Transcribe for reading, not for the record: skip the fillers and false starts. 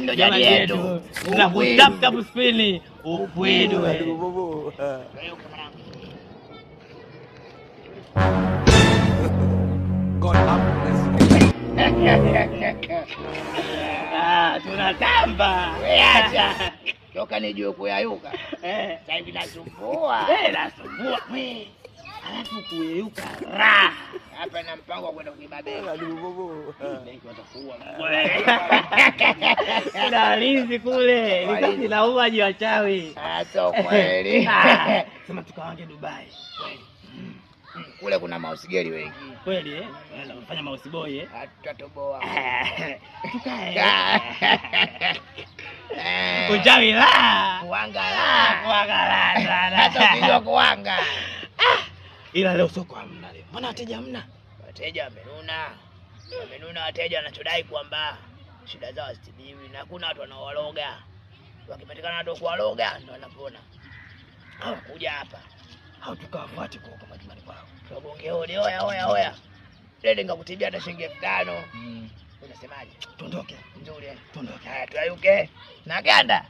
Ndio jadi yetu. Tunakutap spini. Upwidu. God tunatamba. Acha. Toka nijue kuyayuka. Sasa hivi nasumbua. Nasumbua. Alafu kuyeyuka raha. Hapa na mpango wa kwenda kuibabela. Benki watakuwa. Kuna alizi kule. Likati la uaji wa chawi. So kweli. Sema tukawange Dubai. Kule kuna mausigeli wengi. Kweli Unafanya mausi boy Tutatoboa. Tukae. Kuchawi la. Kuanga la. Kuanga la. Hata ndio kuanga. Ila leo soko hamna leo. Mbona wateja hamna? Wateja wamenuna. Wamenuna wateja wanachodai kwamba shida zao hazitibiwi na kuna watu wanaowaloga. Wakipatikana watu kuwaloga ndio wanapona. Hao kuja hapa. Hao tukawafuate kwa majumbani kwao. Tugonge hodi, oya. Leo ngakutibia hata shilingi 5,000. Unasemaje? Tuondoke. Nzuri. Tuondoke. Haya tuyayuke. Na ganda.